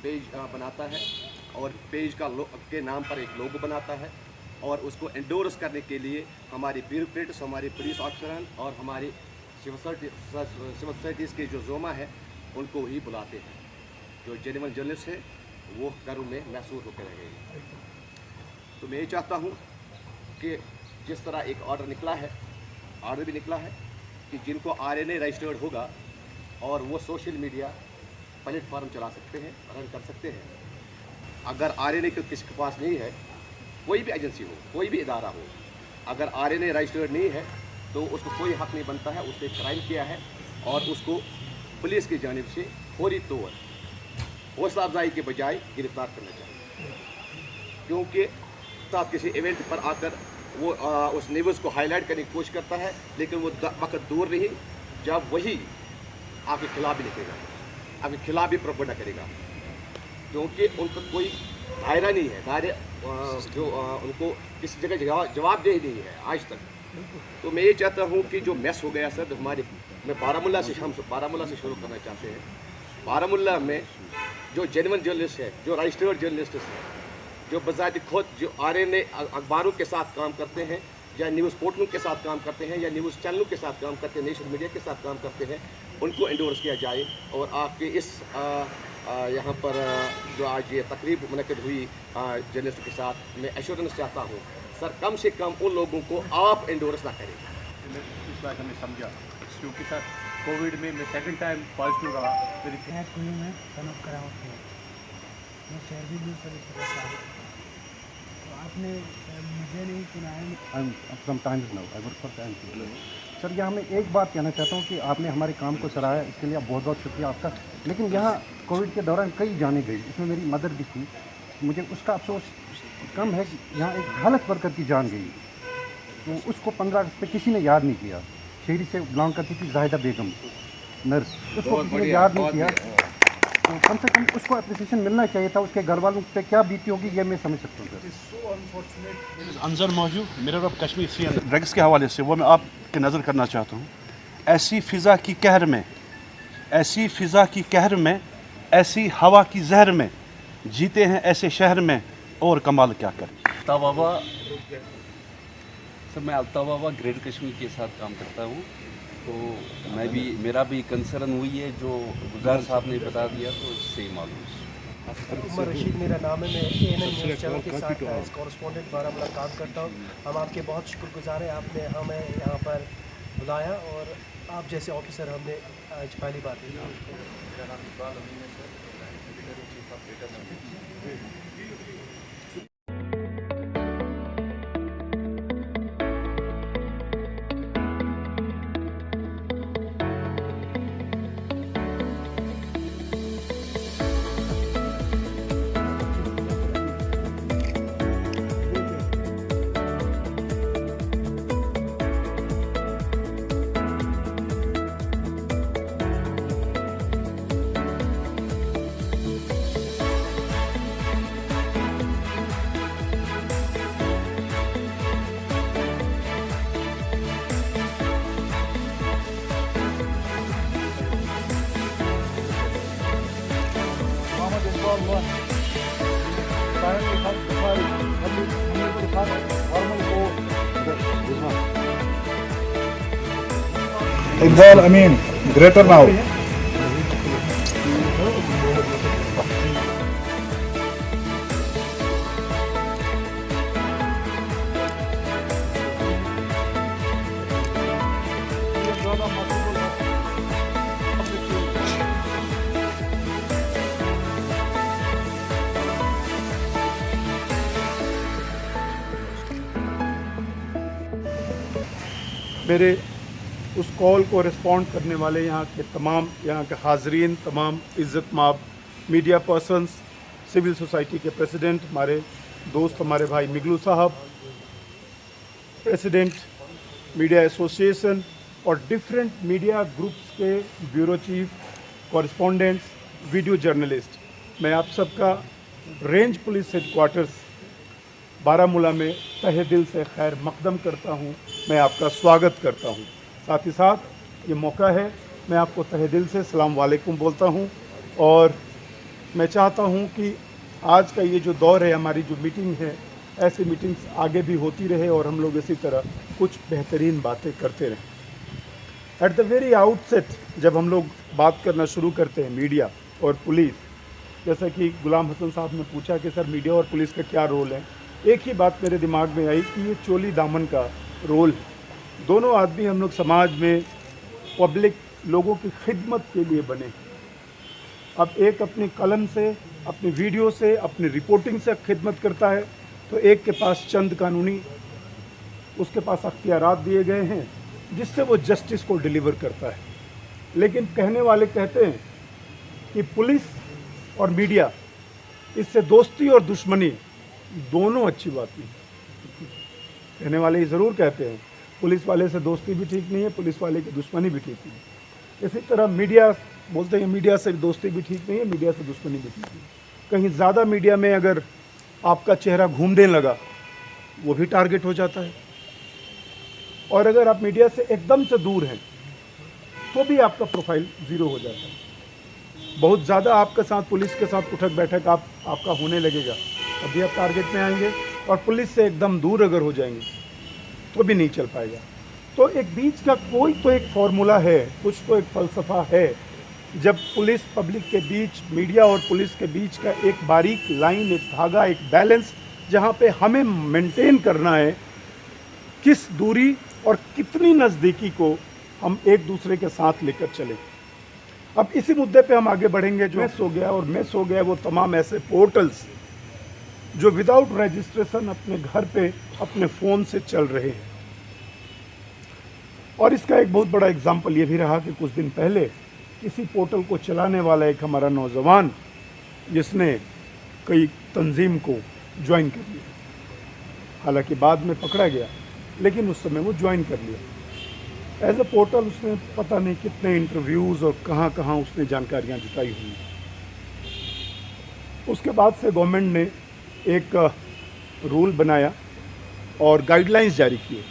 Page बनाता है और पेज के नाम पर एक लोगो बनाता है और उसको एंडोर्स करने के लिए हमारी ब्यूरोक्रेट्स, हमारे पुलिस ऑफिसर और हमारे सिविल सोसाइटीज़ के जो जोमा है उनको ही बुलाते हैं। जो जेन्युइन जर्नलिस्ट है वो घरों में महसूस होकर रहेंगे। तो मैं ये चाहता हूँ कि जिस तरह एक ऑर्डर भी निकला है कि जिनको RNA रजिस्टर्ड होगा और वो सोशल मीडिया प्लेटफॉर्म चला सकते हैं, रन कर सकते हैं। अगर RNA किसी के पास नहीं है, कोई भी एजेंसी हो, कोई भी इदारा हो, अगर RNA रजिस्टर्ड नहीं है तो उसको कोई हक नहीं बनता है, उसने क्राइम किया है और उसको पुलिस की जानिब से फौरी तौर हौसला अफजाई के बजाय गिरफ्तार करना चाहिए। क्योंकि साथ किसी इवेंट पर आकर वो उस न्यूज़ को हाईलाइट करने की कोशिश करता है, लेकिन वो वक्त दूर नहीं जब वही आपके खिलाफ भी लिखेगा, आपके खिलाफ भी प्रोपेगेंडा करेगा। क्योंकि उनका कोई दायरा नहीं है, जो उनको किसी जगह जवाबदेही नहीं है आज तक। तो मैं ये चाहता हूँ कि जो मैस हो गया सर हम बारामूला से शुरू करना चाहते हैं। बारामूला में जो जेन्युइन जर्नलिस्ट है, जो रजिस्टर्ड जर्नलिस्ट है, जो बज़ाहिर खुद जो RNA अखबारों के साथ काम करते हैं या न्यूज़ पोर्टलों के साथ काम करते हैं या न्यूज़ चैनलों के साथ काम करते हैं, नेशनल मीडिया के साथ काम करते हैं, उनको एंडोर्स किया जाए। और आपके इस यहाँ पर जो आज ये तकरीब मुनक़िद हुई जर्नलिस्ट के साथ, मैं एश्योरेंस चाहता हूँ सर कम से कम उन लोगों को आप एंडोर्स ना करें। इस बात हमने समझा क्योंकि सर कोविड में मैं सेकंड टाइम पॉजिटिव रहा। मैं सनअप करा मैं शहर भी न्यूज़ सर्विस करता हूँ। तो आपने मुझे नहीं सुना है। सर यहाँ मैं एक बात कहना चाहता हूँ कि आपने हमारे काम को सराहा, इसके लिए बहुत बहुत शुक्रिया आपका। लेकिन यहाँ कोविड के दौरान कई जानें गई, इसमें मेरी मदर भी थी। मुझे उसका अफसोस कम है कि यहाँ एक हालत वर्कर की जान गई, तो उसको 15 अगस्त पे किसी ने याद नहीं किया। शहरी से बिलोंग करती थी जाहिदा बेगम नर्स, उसको किसी ने याद नहीं किया। तो कम से कम उसको अप्रिसिएशन मिलना चाहिए था। उसके घर वालों पे क्या बीती होगी ये मैं समझ सकता हूँ। अंजर मौजूद मिरर ऑफ कश्मीर ड्रग्स के हवाले से वो मैं आपकी नज़र करना चाहता हूँ। ऐसी फ़िज़ा की कहर में ऐसी हवा की जहर में जीते हैं ऐसे शहर में और कमाल क्या कर। सर मैं अल्ताफ़ बाबा ग्रेटर कश्मीर के साथ काम करता हूँ। तो मेरा भी कंसर्न हुई है जो गुजार साहब ने बता दिया, तो इससे ही मालूम। उमर रशीद मेरा नाम है। मैं ANN न्यूज़ चैनल के साथ एज कॉरेस्पॉन्डेंट बारामूला काम करता हूँ। हम आपके बहुत शुक्रगुजार हैं, आपने हमें यहाँ पर बुलाया और आप जैसे ऑफिसर हमने आज पहली बार इकबाल अमीन ग्रेटर नाउ। मेरे उस कॉल को रिस्पॉन्ड करने वाले यहाँ के हाजरीन, तमाम इज़्ज़त माब मीडिया पर्सन्स, सिविल सोसाइटी के प्रेसिडेंट, हमारे दोस्त, हमारे भाई मिगलू साहब, प्रेसिडेंट मीडिया एसोसिएशन और डिफरेंट मीडिया ग्रुप्स के bureau chief, correspondents, video journalist, मैं आप सबका रेंज पुलिस हेडक्वार्टर्स बारामूला में तहे दिल से खैर मकदम करता हूँ। मैं आपका स्वागत करता हूँ। साथ ही साथ ये मौका है, मैं आपको तहे दिल से सलाम वालेकुम बोलता हूँ और मैं चाहता हूं कि आज का ये जो दौर है, हमारी जो मीटिंग है, ऐसी मीटिंग्स आगे भी होती रहे और हम लोग इसी तरह कुछ बेहतरीन बातें करते रहें। एट द वेरी आउटसेट जब हम लोग बात करना शुरू करते हैं मीडिया और पुलिस, जैसा कि गुलाम हसन साहब ने पूछा कि सर मीडिया और पुलिस का क्या रोल है, एक ही बात मेरे दिमाग में आई कि ये चोली दामन का रोल है। दोनों आदमी हम लोग समाज में पब्लिक लोगों की खिदमत के लिए बने। अब एक अपनी कलम से, अपनी वीडियो से, अपनी रिपोर्टिंग से खिदमत करता है, तो एक के पास चंद कानूनी उसके पास अख्तियारात दिए गए हैं जिससे वो जस्टिस को डिलीवर करता है। लेकिन कहने वाले कहते हैं कि पुलिस और मीडिया, इससे दोस्ती और दुश्मनी दोनों अच्छी बात नहीं। कहने वाले ये ज़रूर कहते हैं पुलिस वाले से दोस्ती भी ठीक नहीं है, पुलिस वाले की दुश्मनी भी ठीक नहीं है। इसी तरह मीडिया बोलते हैं मीडिया से दोस्ती भी ठीक नहीं है, मीडिया से दुश्मनी भी ठीक नहीं है। कहीं ज़्यादा मीडिया में अगर आपका चेहरा घूमने लगा, वो भी टारगेट हो जाता है। और अगर आप मीडिया से एकदम से दूर हैं तो भी आपका प्रोफाइल ज़ीरो हो जाता है। बहुत ज़्यादा आपके साथ पुलिस के साथ उठक बैठक आपका होने लगेगा, तभी आप टारगेट में आएंगे। और पुलिस से एकदम दूर अगर हो जाएंगे तो भी नहीं चल पाएगा। तो एक बीच का कोई तो एक फॉर्मूला है, कुछ तो एक फ़लसफ़ा है। जब पुलिस पब्लिक के बीच, मीडिया और पुलिस के बीच का एक बारीक लाइन, एक धागा, एक बैलेंस जहाँ पे हमें मेंटेन करना है, किस दूरी और कितनी नज़दीकी को हम एक दूसरे के साथ लेकर चलें। अब इसी मुद्दे पे हम आगे बढ़ेंगे। जो मिस हो गया और मिस हो गया वो तमाम ऐसे पोर्टल्स जो विदाउट रजिस्ट्रेशन अपने घर पे अपने फ़ोन से चल रहे हैं। और इसका एक बहुत बड़ा एग्जाम्पल ये भी रहा कि कुछ दिन पहले किसी पोर्टल को चलाने वाला एक हमारा नौजवान, जिसने कई तंजीम को ज्वाइन कर लिया, हालांकि बाद में पकड़ा गया, लेकिन उस समय वो ज्वाइन कर लिया एज ए पोर्टल। उसने पता नहीं कितने इंटरव्यूज़ और कहाँ कहाँ उसने जानकारियाँ जुटाई हुई। उसके बाद से गवर्नमेंट ने एक रूल बनाया और गाइडलाइंस जारी किए,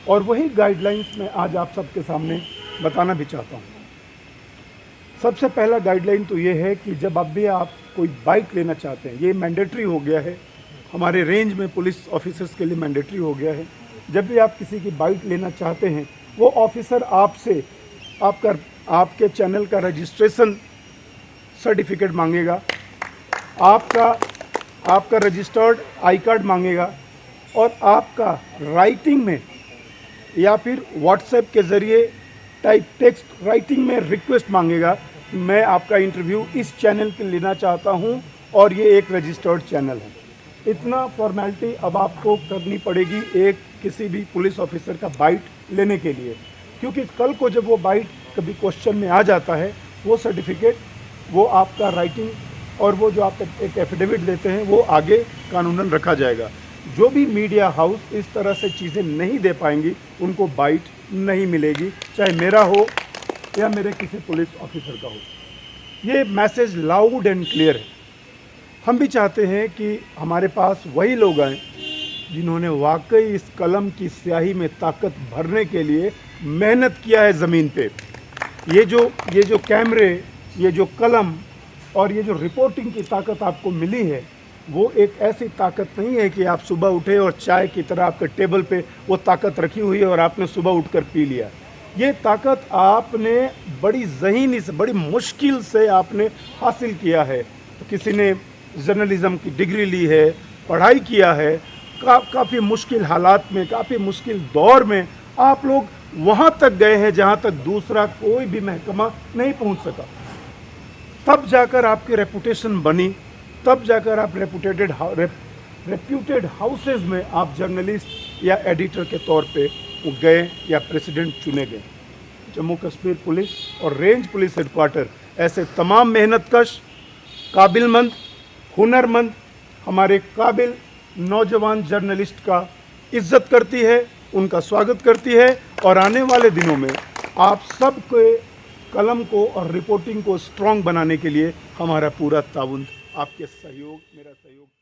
और वही गाइडलाइंस मैं आज आप सबके सामने बताना भी चाहता हूँ। सबसे पहला गाइडलाइन तो ये है कि जब अब भी आप कोई बाइक लेना चाहते हैं, ये मैंडेटरी हो गया है हमारे रेंज में, पुलिस ऑफिसर्स के लिए मैंडेटरी हो गया है। जब भी आप किसी की बाइक लेना चाहते हैं, वो ऑफिसर आपसे आपके चैनल का रजिस्ट्रेशन सर्टिफिकेट मांगेगा, आपका रजिस्टर्ड आई कार्ड मांगेगा, और आपका राइटिंग में या फिर व्हाट्सएप के ज़रिए टाइप टेक्स्ट राइटिंग में रिक्वेस्ट मांगेगा कि मैं आपका इंटरव्यू इस चैनल के लेना चाहता हूं और ये एक रजिस्टर्ड चैनल है। इतना फॉर्मेलिटी अब आपको करनी पड़ेगी एक किसी भी पुलिस ऑफिसर का बाइट लेने के लिए, क्योंकि कल को जब वो बाइट कभी क्वेश्चन में आ जाता है, वो सर्टिफिकेट, वो आपका राइटिंग और वो जो आप एक एफिडेविट देते हैं, वो आगे कानूनन रखा जाएगा। जो भी मीडिया हाउस इस तरह से चीज़ें नहीं दे पाएंगी, उनको बाइट नहीं मिलेगी, चाहे मेरा हो या मेरे किसी पुलिस ऑफिसर का हो। ये मैसेज लाउड एंड क्लियर है। हम भी चाहते हैं कि हमारे पास वही लोग आएँ जिन्होंने वाकई इस कलम की स्याही में ताकत भरने के लिए मेहनत किया है ज़मीन पे। ये जो कैमरे, ये जो कलम और ये जो रिपोर्टिंग की ताकत आपको मिली है, वो एक ऐसी ताकत नहीं है कि आप सुबह उठे और चाय की तरह आपके टेबल पे वो ताकत रखी हुई है और आपने सुबह उठकर पी लिया। ये ताकत आपने बड़ी ज़हीनी से, बड़ी मुश्किल से आपने हासिल किया है। तो किसी ने जर्नलिज़म की डिग्री ली है, पढ़ाई किया है, काफ़ी मुश्किल हालात में, काफ़ी मुश्किल दौर में आप लोग वहाँ तक गए हैं जहाँ तक दूसरा कोई भी महकमा नहीं पहुँच सका। तब जाकर आपकी रेपुटेशन बनी, तब जाकर आप रेप्यूटेड हाउसेज में आप जर्नलिस्ट या एडिटर के तौर पे गए या प्रेसिडेंट चुने गए। जम्मू कश्मीर पुलिस और रेंज पुलिस हेडक्वार्टर ऐसे तमाम मेहनतकश, काबिलमंद, हुनरमंद, हमारे काबिल नौजवान जर्नलिस्ट का इज्जत करती है, उनका स्वागत करती है, और आने वाले दिनों में आप सबके कलम को और रिपोर्टिंग को स्ट्रॉन्ग बनाने के लिए हमारा पूरा ताउन, आपके सहयोग, मेरा सहयोग